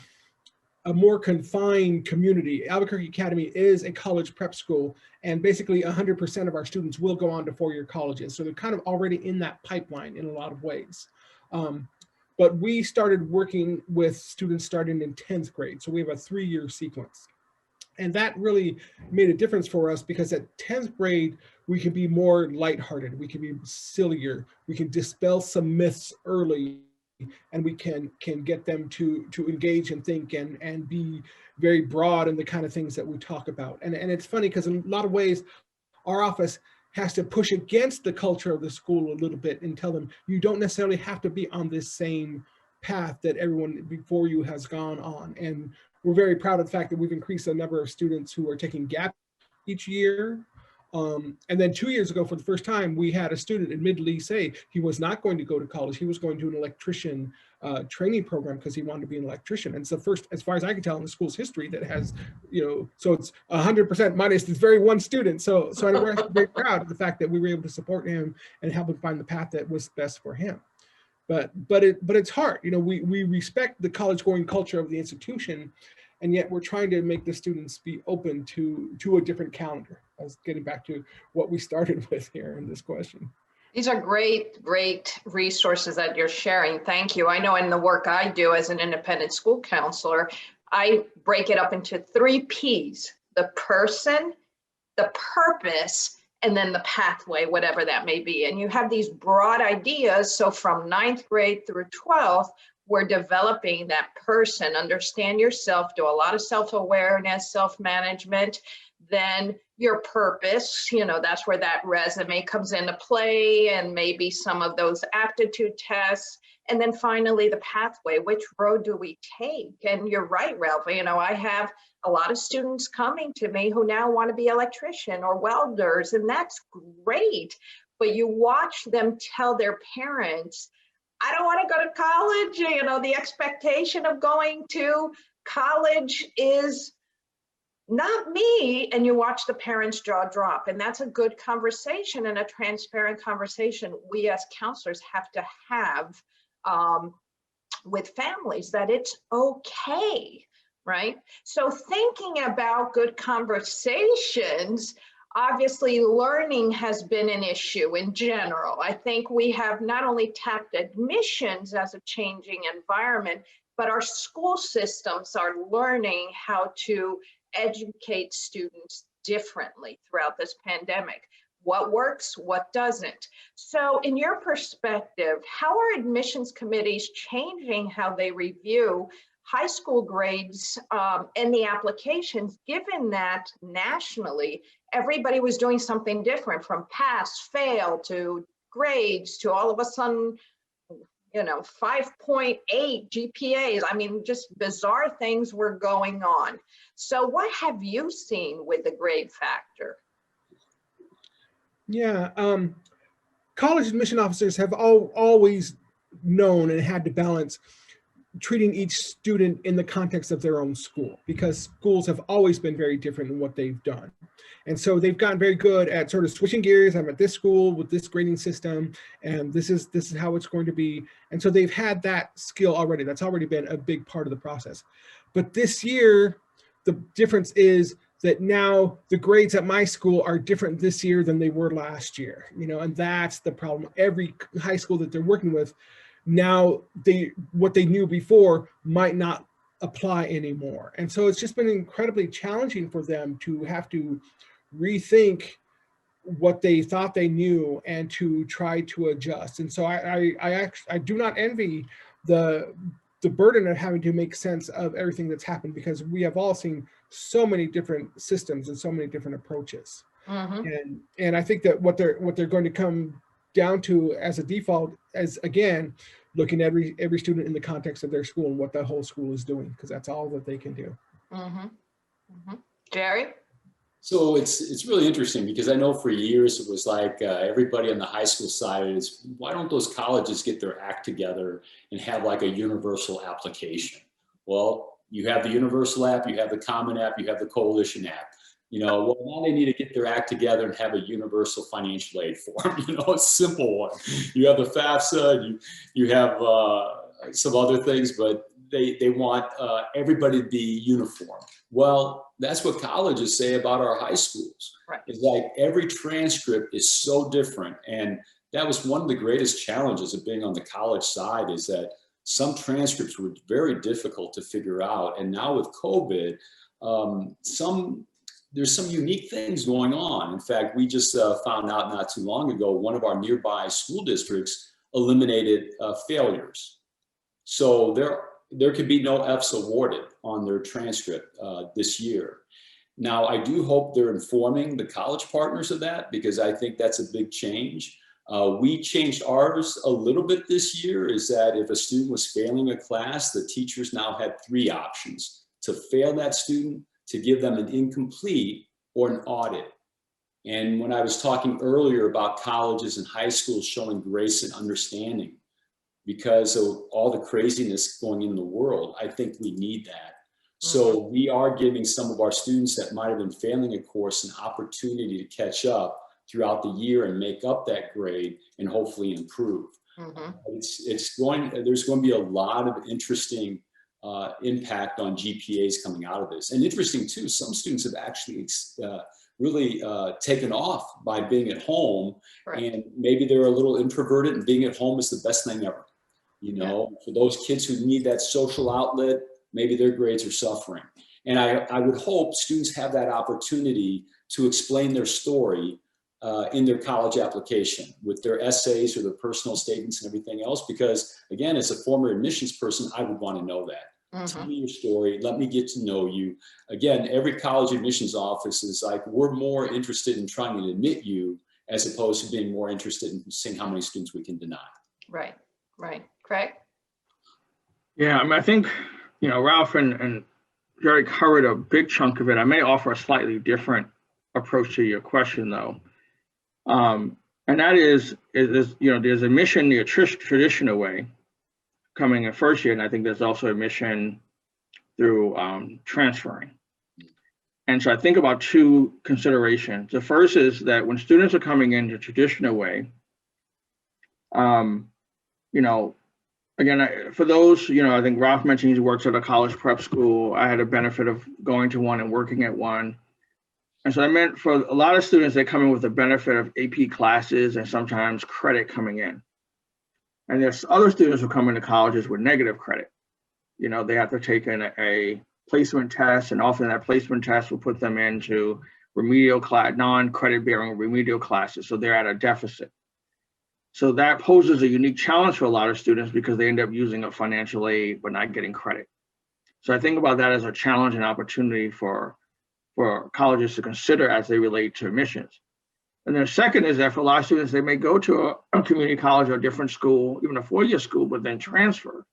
more confined community. Albuquerque Academy is a college prep school, and basically 100% of our students will go on to 4-year colleges. So they're kind of already in that pipeline in a lot of ways. But we started working with students starting in 10th grade. So we have a 3-year sequence. And that really made a difference for us, because at 10th grade, we can be more lighthearted. We can be sillier. We can dispel some myths early, and we can get them to engage and think and be very broad in the kind of things that we talk about. And it's funny, because in a lot of ways, our office has to push against the culture of the school a little bit and tell them, you don't necessarily have to be on this same path that everyone before you has gone on. And we're very proud of the fact that we've increased the number of students who are taking GAP each year. And then 2 years ago, for the first time, we had a student admittedly say he was not going to go to college. He was going to an electrician training program because he wanted to be an electrician. And it's the first, as far as I can tell, in the school's history that has, so it's 100% minus this very one student. So we're very proud of the fact that we were able to support him and help him find the path that was best for him. But it's hard. We respect the college going culture of the institution, and yet we're trying to make the students be open to a different calendar. I was getting back to what we started with here in this question. These are great resources that you're sharing. Thank you. I know in the work I do as an independent school counselor, I break it up into 3 Ps: the person, the purpose, and then the pathway, whatever that may be. And you have these broad ideas. So from 9th grade through 12th, we're developing that person, understand yourself, do a lot of self-awareness, self-management, then your purpose, that's where that resume comes into play, and maybe some of those aptitude tests. And then finally, the pathway, which road do we take? And you're right, Ralph, I have a lot of students coming to me who now want to be electrician or welders, and that's great. But you watch them tell their parents, I don't want to go to college. The expectation of going to college is not me. And you watch the parents' jaw drop. And that's a good conversation and a transparent conversation we as counselors have to have with families, that it's okay, right? So thinking about good conversations, obviously learning has been an issue in general. I think we have not only tapped admissions as a changing environment, but our school systems are learning how to educate students differently throughout this pandemic. What works, what doesn't. So in your perspective, how are admissions committees changing how they review high school grades and the applications, given that nationally, everybody was doing something different, from pass, fail, to grades, to all of a sudden, 5.8 GPAs. I mean, just bizarre things were going on. So what have you seen with the grade factor? Yeah, college admission officers have always known and had to balance treating each student in the context of their own school, because schools have always been very different in what they've done. And so they've gotten very good at sort of switching gears. I'm at this school with this grading system, and this is how it's going to be. And so they've had that skill already. That's already been a big part of the process. But this year, the difference is that now the grades at my school are different this year than they were last year, and that's the problem. Every high school that they're working with, now what they knew before might not apply anymore. And so it's just been incredibly challenging for them to have to rethink what they thought they knew and to try to adjust. And so I do not envy the burden of having to make sense of everything that's happened, because we have all seen so many different systems and so many different approaches. Mm-hmm. And I think that what they're going to come down to as a default as, again, looking at every student in the context of their school and what the whole school is doing, because that's all that they can do. Mm-hmm. Mm-hmm. Jerry? So it's really interesting, because I know for years it was like everybody on the high school side is, why don't those colleges get their act together and have like a universal application? Well, you have the universal app, you have the common app, you have the coalition app. Well, now they need to get their act together and have a universal financial aid form. A simple one. You have the FAFSA, you have some other things, but they want everybody to be uniform. Well, that's what colleges say about our high schools. Right. It's like every transcript is so different. And that was one of the greatest challenges of being on the college side, is that some transcripts were very difficult to figure out. And now with COVID, there's some unique things going on. In fact, we just found out not too long ago, one of our nearby school districts eliminated failures. So there could be no Fs awarded on their transcript this year. Now, I do hope they're informing the college partners of that, because I think that's a big change. We changed ours a little bit this year, is that if a student was failing a class, the teachers now had 3 options: to fail that student, to give them an incomplete, or an audit. And when I was talking earlier about colleges and high schools showing grace and understanding because of all the craziness going in the world, I think we need that. So we are giving some of our students that might have been failing a course an opportunity to catch up throughout the year and make up that grade and hopefully improve. Mm-hmm. There's going to be a lot of interesting impact on GPAs coming out of this. And interesting too, some students have actually really taken off by being at home. Right. And maybe they're a little introverted, and being at home is the best thing ever. For those kids who need that social outlet, maybe their grades are suffering. And I would hope students have that opportunity to explain their story in their college application with their essays or their personal statements and everything else, because again, as a former admissions person, I would want to know that. Tell me your story. Let me get to know you. Again, every college admissions office is like, we're more interested in trying to admit you as opposed to being more interested in seeing how many students we can deny. Right, right. Craig? Yeah, I mean, I think, you know, Ralph and Jerry covered a big chunk of it. I may offer a slightly different approach to your question, though. And that is, you know, there's admission the traditional way coming in first year, and I think there's also admission through transferring. And so I think about two considerations. The first is that when students are coming in the traditional way, you know, again, for those, you know, I think Ralph mentioned he works at a college prep school. I had a benefit of going to one and working at one. And so I meant for a lot of students, they come in with the benefit of AP classes and sometimes credit coming in. And there's other students who come into colleges with negative credit. You know, they have to take in a placement test, and often that placement test will put them into remedial class, non-credit bearing remedial classes. So they're at a deficit. So that poses a unique challenge for a lot of students because they end up using a financial aid but not getting credit. So I think about that as a challenge and opportunity for colleges to consider as they relate to admissions. And then second is that for a lot of students, they may go to a community college or a different school, even a four-year school, but then transfer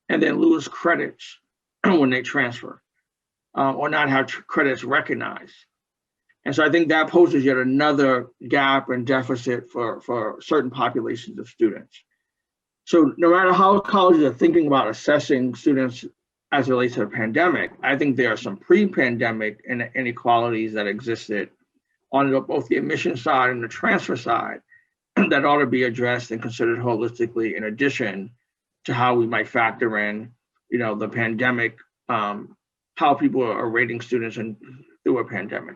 and then lose credits when they transfer or not have credits recognized. And so I think that poses yet another gap and deficit for certain populations of students. So no matter how colleges are thinking about assessing students as it relates to the pandemic, I think there are some pre-pandemic inequalities that existed on both the admission side and the transfer side that ought to be addressed and considered holistically in addition to how we might factor in, you know, the pandemic, how people are rating students through a pandemic.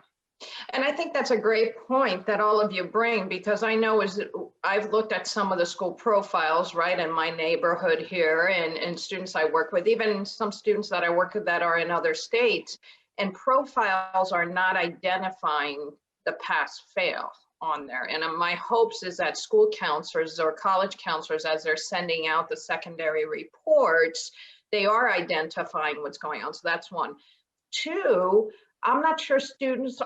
And I think that's a great point that all of you bring, because I know I've looked at some of the school profiles, right, in my neighborhood here and students I work with, even some students that I work with that are in other states, and profiles are not identifying the pass fail on there. And my hopes is that school counselors or college counselors, as they're sending out the secondary reports, they are identifying what's going on. So that's one. Two, I'm not sure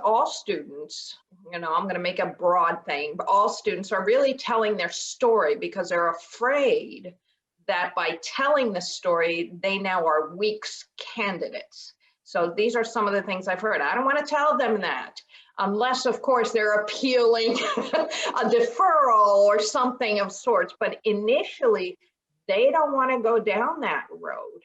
all students, you know, I'm going to make a broad thing, but all students are really telling their story because they're afraid that by telling the story, they now are weak candidates. So these are some of the things I've heard. I don't want to tell them that unless, of course, they're appealing a deferral or something of sorts. But initially, they don't want to go down that road.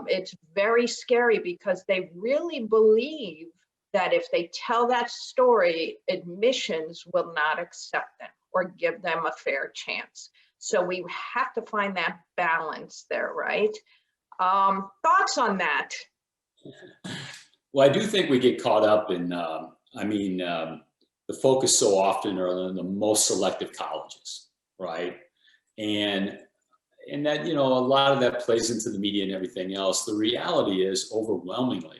It's very scary because they really believe that if they tell that story, admissions will not accept them or give them a fair chance. So we have to find that balance there, right? Thoughts on that? Well, I do think we get caught up in, the focus so often are on the most selective colleges, right? And that, you know, a lot of that plays into the media and everything else. The reality is overwhelmingly,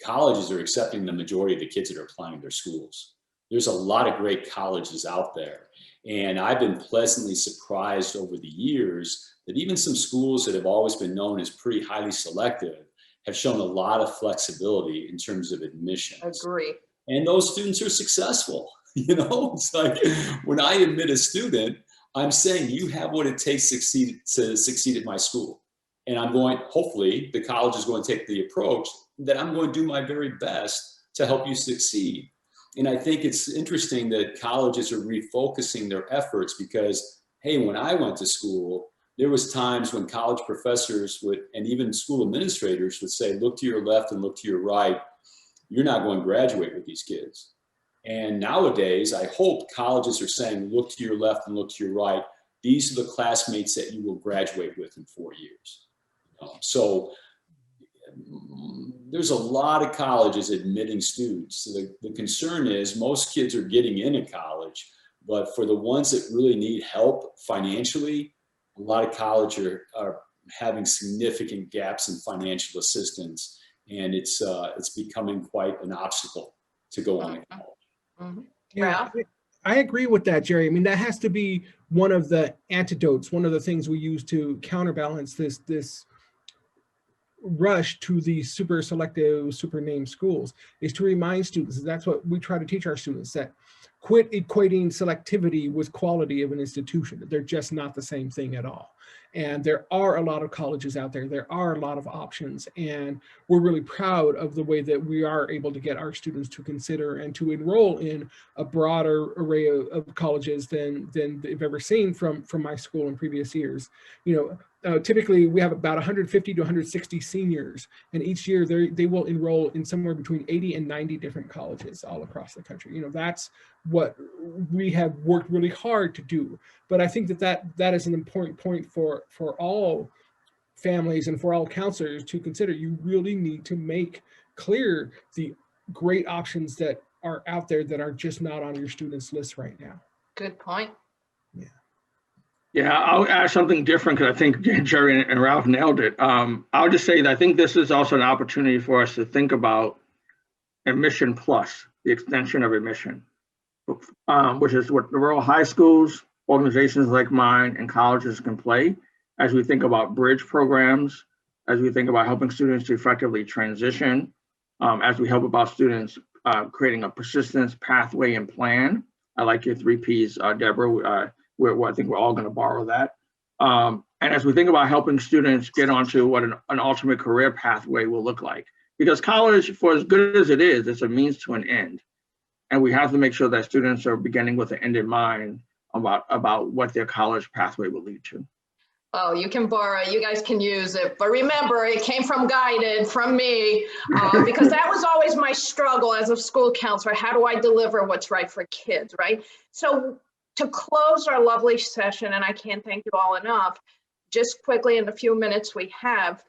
colleges are accepting the majority of the kids that are applying to their schools. There's a lot of great colleges out there. And I've been pleasantly surprised over the years that even some schools that have always been known as pretty highly selective have shown a lot of flexibility in terms of admissions. Agree. And those students are successful. You know, it's like when I admit a student, I'm saying you have what it takes to succeed at my school. And I'm going, hopefully the college is going to take the approach that I'm going to do my very best to help you succeed. And I think it's interesting that colleges are refocusing their efforts because, hey, when I went to school, there was times when college professors would, and even school administrators would say, look to your left and look to your right. You're not going to graduate with these kids. And nowadays, I hope colleges are saying, look to your left and look to your right. These are the classmates that you will graduate with in 4 years. So there's a lot of colleges admitting students. So the concern is most kids are getting into college, but for the ones that really need help financially, a lot of colleges are having significant gaps in financial assistance, and it's becoming quite an obstacle to go on to college. Mm-hmm. Yeah, I agree with that, Jerry. I mean, that has to be one of the antidotes, one of the things we use to counterbalance this rush to the super selective, super named schools, is to remind students, that's what we try to teach our students, that quit equating selectivity with quality of an institution. They're just not the same thing at all. And there are a lot of colleges out there. There are a lot of options. And we're really proud of the way that we are able to get our students to consider and to enroll in a broader array of colleges than they've ever seen from my school in previous years. Typically we have about 150 to 160 seniors, and each year they will enroll in somewhere between 80 and 90 different colleges all across the country. That's what we have worked really hard to do. But I think that is an important point for all families and for all counselors to consider. You really need to make clear the great options that are out there that are just not on your students' list right now. Good point. Yeah, I'll add something different because I think Jerry and Ralph nailed it. I'll just say that I think this is also an opportunity for us to think about admission plus, the extension of admission, which is what the rural high schools, organizations like mine, and colleges can play as we think about bridge programs, as we think about helping students to effectively transition, as we help about students creating a persistence pathway and plan. I like your 3 Ps, Deborah. I think we're all going to borrow that. And as we think about helping students get onto what an ultimate career pathway will look like, because college, for as good as it is, it's a means to an end. And we have to make sure that students are beginning with an end in mind about what their college pathway will lead to. Oh, you can borrow it. You guys can use it. But remember, it came from Guided, from me, because that was always my struggle as a school counselor. How do I deliver what's right for kids, right? So to close our lovely session, and I can't thank you all enough, just quickly in the few minutes we have,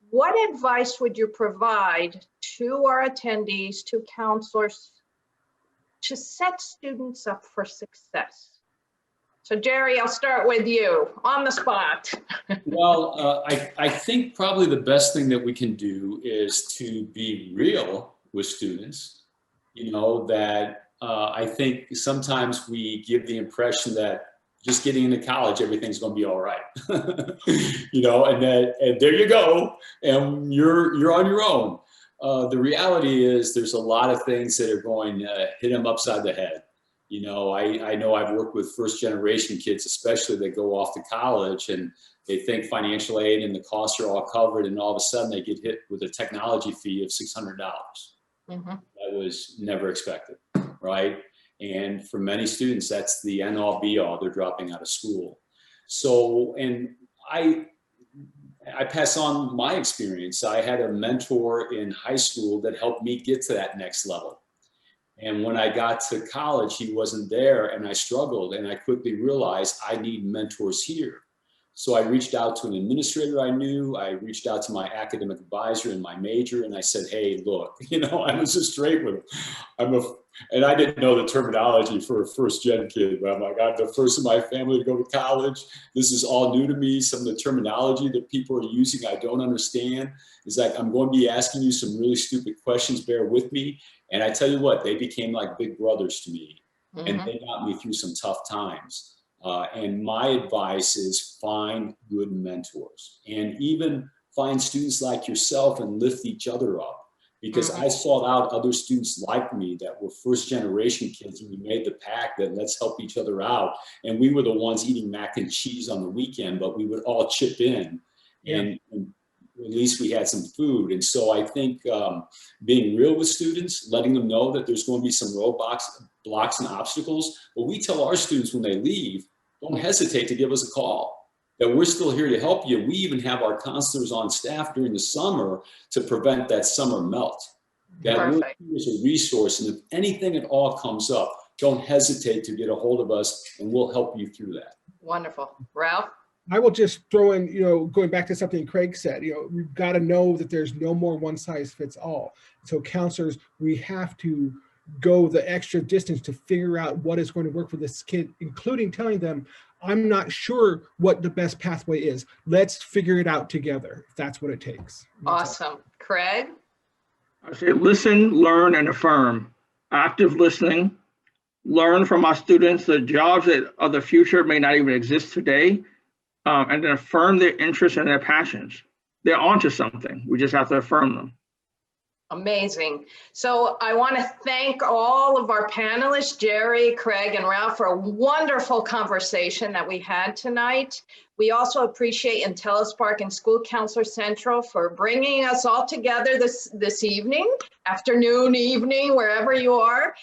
what advice would you provide to our attendees, to counselors, to set students up for success? So Jerry, I'll start with you on the spot. Well, I think probably the best thing that we can do is to be real with students, that I think sometimes we give the impression that just getting into college, everything's going to be all right, and there you go, and you're on your own. The reality is there's a lot of things that are going to hit them upside the head. I know I've worked with first generation kids, especially that go off to college and they think financial aid and the costs are all covered, and all of a sudden they get hit with a technology fee of $600. Mm-hmm. That was never expected, right? And for many students, that's the end all be all. They're dropping out of school. So, and I pass on my experience. I had a mentor in high school that helped me get to that next level. And when I got to college, he wasn't there and I struggled, and I quickly realized I need mentors here. So I reached out to an administrator I knew. I reached out to my academic advisor in my major, and I said, hey, look, I was just straight with him. And I didn't know the terminology for a first gen kid, but I'm like, I'm the first in my family to go to college. This is all new to me. Some of the terminology that people are using, I don't understand. It's like, I'm going to be asking you some really stupid questions, bear with me. And I tell you what, they became like big brothers to me, mm-hmm. and they got me through some tough times. And my advice is find good mentors, and even find students like yourself and lift each other up. Because I sought out other students like me that were first generation kids, and we made the pact that let's help each other out. And we were the ones eating mac and cheese on the weekend, but we would all chip in, and at least we had some food. And so I think being real with students, letting them know that there's going to be some roadblocks, blocks and obstacles. But we tell our students when they leave, don't hesitate to give us a call, that we're still here to help you. We even have our counselors on staff during the summer to prevent that summer melt. That we're here as a resource, and if anything at all comes up, don't hesitate to get a hold of us and we'll help you through that. Wonderful. Ralph? I will just throw in, going back to something Craig said, we've got to know that there's no more one size fits all. So counselors, we have to go the extra distance to figure out what is going to work for this kid, including telling them, I'm not sure what the best pathway is. Let's figure it out together, if that's what it takes. Awesome. Craig? I say listen, learn, and affirm. Active listening, learn from our students. The jobs of the future may not even exist today, and then affirm their interests and their passions. they're onto something. We just have to affirm them. Amazing. So I want to thank all of our panelists, Jerry, Craig, and Ralph, for a wonderful conversation that we had tonight. We also appreciate IntelliSpark and School Counselor Central for bringing us all together this evening, afternoon, evening, wherever you are.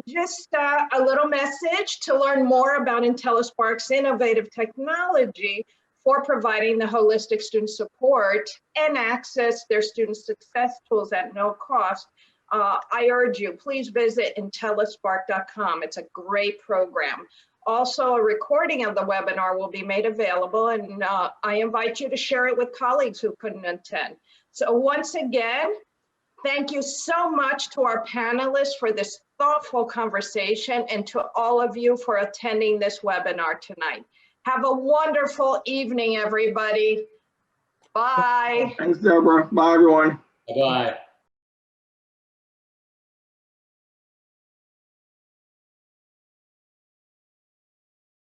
Just a little message to learn more about IntelliSpark's innovative technology for providing the holistic student support and access their student success tools at no cost. I urge you, please visit intellispark.com. It's a great program. Also, a recording of the webinar will be made available, and I invite you to share it with colleagues who couldn't attend. So once again, thank you so much to our panelists for this thoughtful conversation, and to all of you for attending this webinar tonight. Have a wonderful evening, everybody. Bye. Thanks, Deborah. Bye, everyone. Bye-bye.